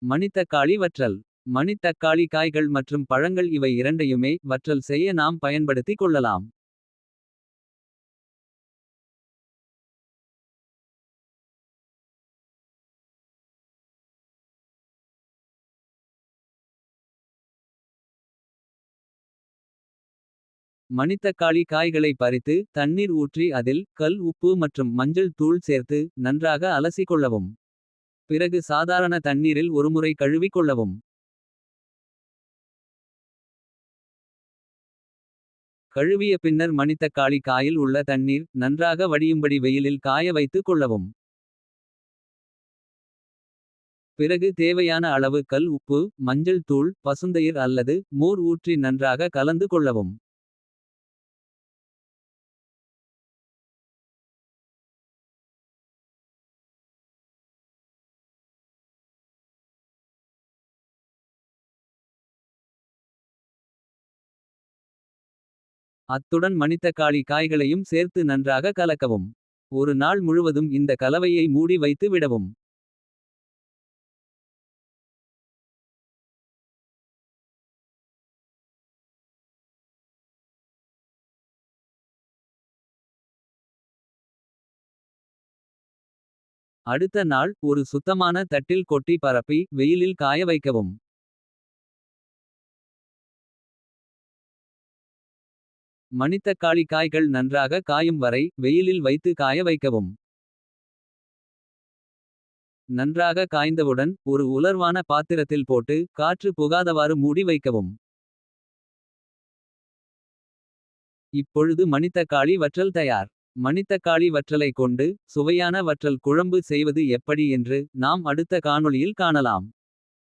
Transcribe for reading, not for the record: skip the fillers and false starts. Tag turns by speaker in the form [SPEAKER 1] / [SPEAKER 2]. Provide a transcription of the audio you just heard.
[SPEAKER 1] மணித்தக்காளி வற்றல். மணித்தக்காளி காய்கள் மற்றும் பழங்கள் இவை இரண்டையுமே வற்றல் செய்ய நாம் பயன்படுத்திக் கொள்ளலாம். மணித்தக்காளி காய்களை பறித்து தண்ணீர் ஊற்றி அதில் கல் உப்பு மற்றும் மஞ்சள் தூள் சேர்த்து நன்றாக அலசிக் கொள்ளவும். பிறகு சாதாரண தண்ணீரில் ஒருமுறை கழுவிக் கொள்ளவும். கழுவிய பின்னர் மணித்தக்காளி காயில் உள்ள தண்ணீர் நன்றாக வடியும்படி வெயிலில் காய வைத்துக் கொள்ளவும். பிறகு தேவையான அளவு கல் உப்பு மஞ்சள் தூள் பசுந்தயிர் அல்லது மோர் ஊற்றி நன்றாக கலந்து கொள்ளவும். அத்துடன் மணித்தக்காளி காய்களையும் சேர்த்து நன்றாக கலக்கவும். ஒரு நாள் முழுவதும் இந்த கலவையை மூடி வைத்து விடவும். அடுத்த நாள் ஒரு சுத்தமான தட்டில் கொட்டி பரப்பி வெயிலில் காய வைக்கவும். மணித்தக்காளி காய்கள் நன்றாக காயும் வரை வெயிலில் வைத்து காய வைக்கவும். நன்றாக காய்ந்தவுடன் ஒரு உலர்வான பாத்திரத்தில் போட்டு காற்று புகாதவாறு மூடி வைக்கவும். இப்பொழுது மணித்தக்காளி வற்றல் தயார். மணித்தக்காளி வற்றலை கொண்டு சுவையான வற்றல் குழம்பு செய்வது எப்படி என்று நாம் அடுத்த காணொளியில் காணலாம்.